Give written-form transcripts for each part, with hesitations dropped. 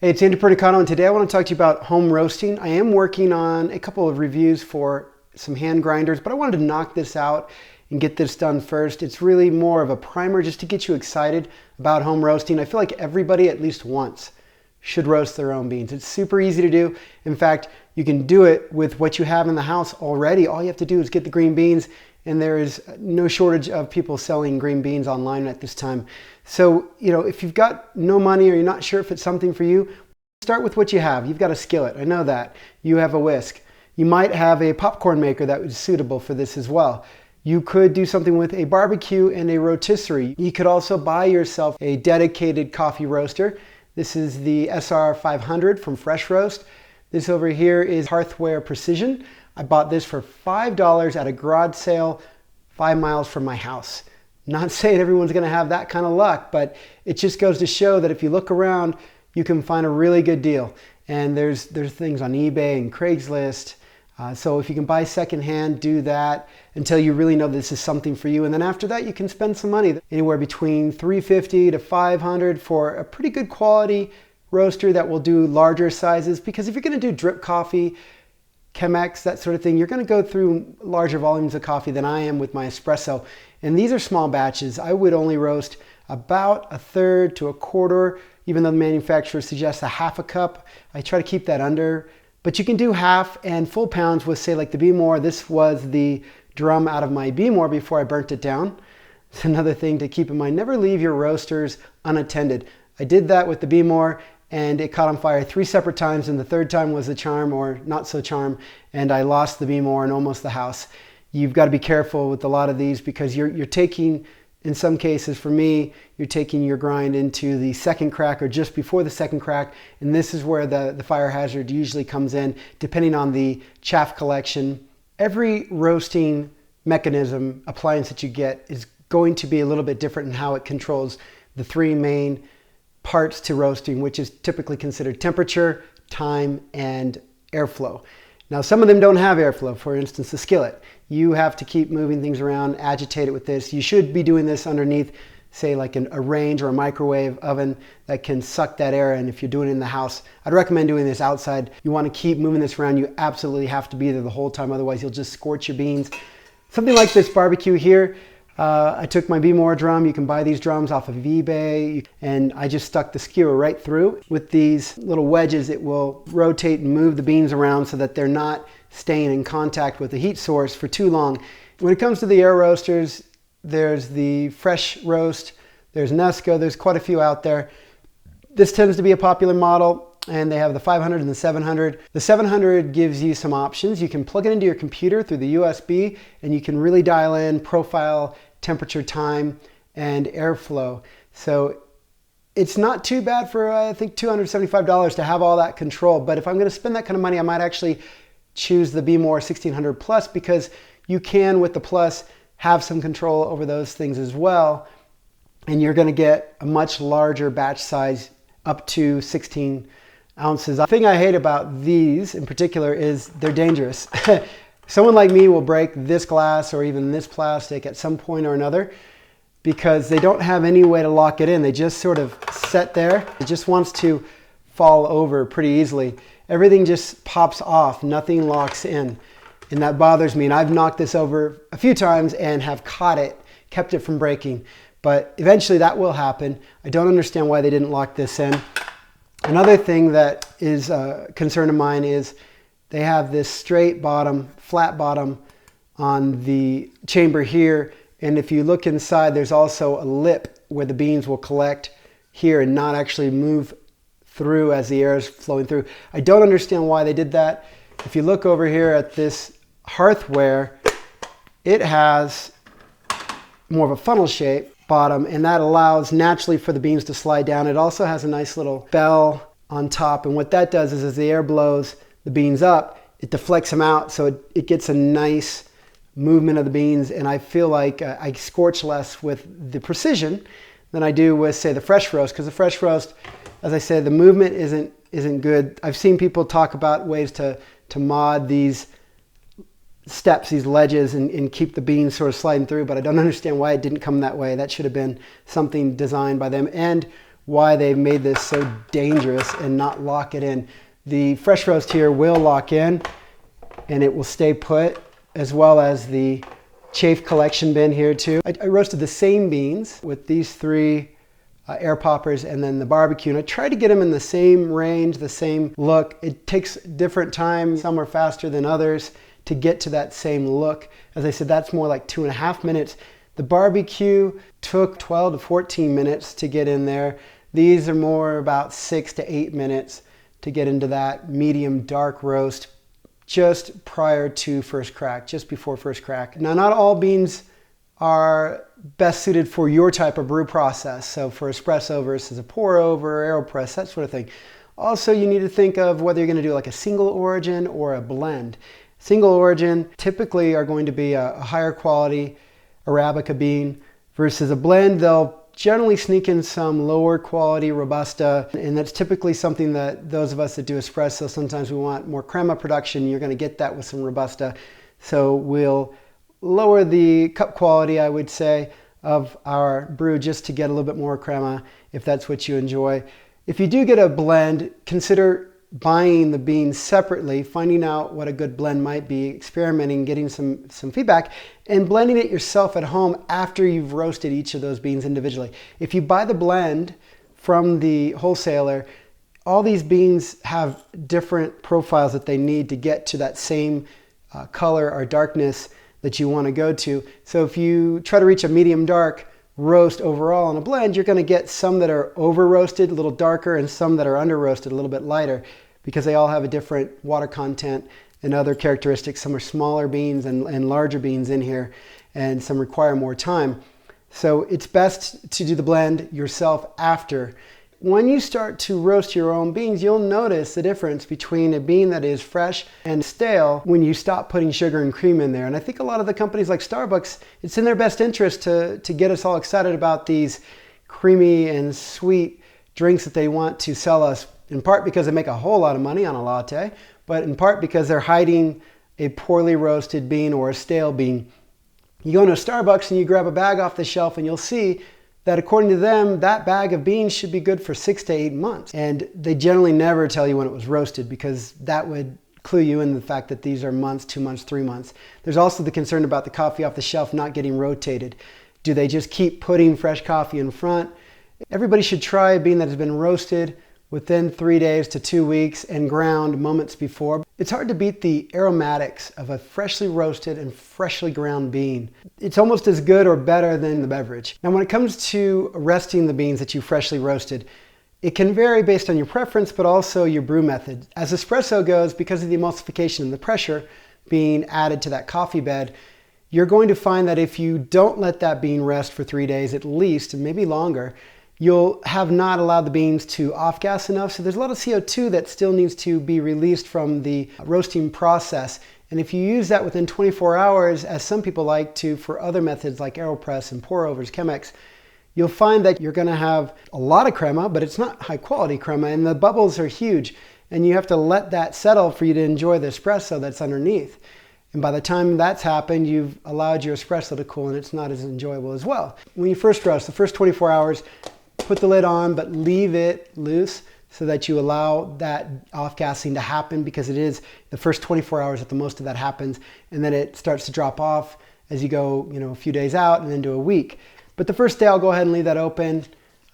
Hey, it's Andy Pernicano, and today I want to talk to you about home roasting. I am working on a couple of reviews for some hand grinders, but I wanted to knock this out and get this done first. It's really more of a primer just to get you excited about home roasting. I feel like everybody at least once should roast their own beans. It's super easy to do. In fact, you can do it with what you have in the house already. All you have to do is get the green beans, and there is no shortage of people selling green beans online at this time. So, if you've got no money or you're not sure if it's something for you, start with what you have. You've got a skillet. I know that. You have a whisk. You might have a popcorn maker that is suitable for this as well. You could do something with a barbecue and a rotisserie. You could also buy yourself a dedicated coffee roaster. This is the SR500 from Fresh Roast. This over here is Hearthware Precision. I bought this for $5 at a garage sale 5 miles from my house. Not saying everyone's going to have that kind of luck, but it just goes to show that if you look around, you can find a really good deal. And there's things on eBay and Craigslist. So if you can buy secondhand, do that until you really know this is something for you. And then after that, you can spend some money, anywhere between $350 to $500 for a pretty good quality roaster that will do larger sizes. Because if you're going to do drip coffee, Chemex, that sort of thing, you're going to go through larger volumes of coffee than I am with my espresso. And these are small batches. I would only roast about a third to a quarter, even though the manufacturer suggests a half a cup. I try to keep that under, but you can do half and full pounds with, say, like the Bmore. This was the drum out of my Bmore before I burnt it down. It's another thing to keep in mind. Never leave your roasters unattended. I did that with the Bmore, and it caught on fire 3 separate times, and the third time was a charm or not so charm, and I lost the Bmore and almost the house. You've got to be careful with a lot of these because you're taking, in some cases, for me, you're taking your grind into the second crack or just before the second crack, and this is where the fire hazard usually comes in, depending on the chaff collection. Every roasting mechanism, appliance that you get is going to be a little bit different in how it controls the 3 main parts to roasting, which is typically considered temperature, time, and airflow. Now, some of them don't have airflow. For instance, the skillet. You have to keep moving things around, agitate it with this. You should be doing this underneath, say, like a range or a microwave oven that can suck that air in if you're doing it in the house. I'd recommend doing this outside. You want to keep moving this around. You absolutely have to be there the whole time, otherwise you'll just scorch your beans. Something like this barbecue here, I took my Bmore drum. You can buy these drums off of eBay, and I just stuck the skewer right through. With these little wedges, it will rotate and move the beans around so that they're not staying in contact with the heat source for too long. When it comes to the air roasters, there's the Fresh Roast, there's Nesco, there's quite a few out there. This tends to be a popular model, and they have the 500 and the 700. The 700 gives you some options. You can plug it into your computer through the USB, and you can really dial in profile, temperature, time, and airflow. So it's not too bad for, I think, $275 to have all that control. But if I'm going to spend that kind of money, I might actually choose the Bmore 1600 Plus, because you can, with the Plus, have some control over those things as well. And you're going to get a much larger batch size, up to 16 ounces. The thing I hate about these in particular is they're dangerous. Someone like me will break this glass or even this plastic at some point or another because they don't have any way to lock it in. They just sort of set there. It just wants to fall over pretty easily. Everything just pops off. Nothing locks in. And that bothers me. And I've knocked this over a few times and have caught it, kept it from breaking. But eventually that will happen. I don't understand why they didn't lock this in. Another thing that is a concern of mine is they have this straight bottom, flat bottom on the chamber here. And if you look inside, there's also a lip where the beans will collect here and not actually move through as the air is flowing through. I don't understand why they did that. If you look over here at this Hearthware, it has more of a funnel shape bottom, and that allows naturally for the beans to slide down. It also has a nice little bell on top, and what that does is as the air blows the beans up, it deflects them out, so it gets a nice movement of the beans. And I feel like I scorch less with the Precision than I do with, say, the Fresh Roast, because the Fresh Roast, as I said, the movement isn't good. I've seen people talk about ways to mod these steps, these ledges, and keep the beans sort of sliding through, but I don't understand why it didn't come that way. That should have been something designed by them. And why they've made this so dangerous and not lock it in. The fresh roast here will lock in and it will stay put, as well as the chaff collection bin here too. I roasted the same beans with these three air poppers and then the barbecue, and I tried to get them in the same range, the same look. It takes different time. Some are faster than others to get to that same look. As I said, that's more like 2.5 minutes. The barbecue took 12 to 14 minutes to get in there. These are more about 6 to 8 minutes to get into that medium dark roast just prior to first crack, just before first crack. Now, not all beans are best suited for your type of brew process. So for espresso versus a pour over, AeroPress, that sort of thing. Also, you need to think of whether you're going to do like a single origin or a blend. Single origin typically are going to be a higher quality Arabica bean versus a blend. They'll generally sneak in some lower quality Robusta, and that's typically something that those of us that do espresso, sometimes we want more crema production. You're going to get that with some Robusta. So we'll lower the cup quality, I would say, of our brew just to get a little bit more crema if that's what you enjoy. If you do get a blend, consider buying the beans separately, finding out what a good blend might be, experimenting, getting some feedback, and blending it yourself at home after you've roasted each of those beans individually. If you buy the blend from the wholesaler, all these beans have different profiles that they need to get to that same color or darkness that you want to go to. So if you try to reach a medium dark roast overall in a blend, you're going to get some that are over roasted, a little darker, and some that are under roasted, a little bit lighter, because they all have a different water content and other characteristics. Some are smaller beans and larger beans in here, and some require more time. So it's best to do the blend yourself after. When you start to roast your own beans, you'll notice the difference between a bean that is fresh and stale when you stop putting sugar and cream in there. And I think a lot of the companies like Starbucks, it's in their best interest to get us all excited about these creamy and sweet drinks that they want to sell us, in part because they make a whole lot of money on a latte, but in part because they're hiding a poorly roasted bean or a stale bean. You go into a Starbucks and you grab a bag off the shelf and you'll see that according to them, that bag of beans should be good for 6 to 8 months. And they generally never tell you when it was roasted, because that would clue you in the fact that these are months, 2 months, 3 months. There's also the concern about the coffee off the shelf not getting rotated. Do they just keep putting fresh coffee in front? Everybody should try a bean that has been roasted within 3 days to 2 weeks and ground moments before. It's hard to beat the aromatics of a freshly roasted and freshly ground bean. It's almost as good or better than the beverage. Now, when it comes to resting the beans that you freshly roasted, it can vary based on your preference, but also your brew method. As espresso goes, because of the emulsification and the pressure being added to that coffee bed, you're going to find that if you don't let that bean rest for 3 days at least, and maybe longer, you'll have not allowed the beans to off-gas enough. So there's a lot of CO2 that still needs to be released from the roasting process. And if you use that within 24 hours, as some people like to for other methods like AeroPress and pour-overs, Chemex, you'll find that you're going to have a lot of crema, but it's not high-quality crema, and the bubbles are huge. And you have to let that settle for you to enjoy the espresso that's underneath. And by the time that's happened, you've allowed your espresso to cool, and it's not as enjoyable as well. When you first roast, the first 24 hours, put the lid on, but leave it loose so that you allow that off-gassing to happen, because it is the first 24 hours that the most of that happens, and then it starts to drop off as you go, a few days out and into a week. But the first day I'll go ahead and leave that open,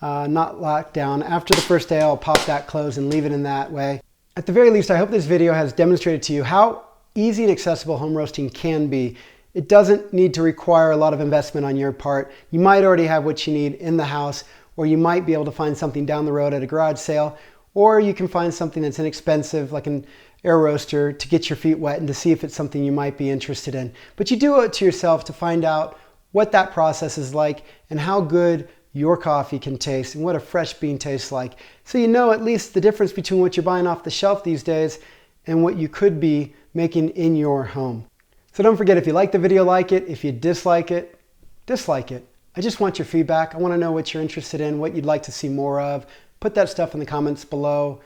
not locked down. After the first day I'll pop that closed and leave it in that way. At the very least, I hope this video has demonstrated to you how easy and accessible home roasting can be. It doesn't need to require a lot of investment on your part. You might already have what you need in the house, or you might be able to find something down the road at a garage sale, or you can find something that's inexpensive like an air roaster to get your feet wet and to see if it's something you might be interested in. But you do owe it to yourself to find out what that process is like and how good your coffee can taste and what a fresh bean tastes like. So you know at least the difference between what you're buying off the shelf these days and what you could be making in your home. So don't forget, if you like the video, like it. If you dislike it, dislike it. I just want your feedback. I want to know what you're interested in, what you'd like to see more of. Put that stuff in the comments below.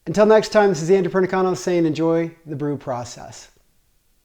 Until next time, this is Andrew Pernicano saying enjoy the brew process.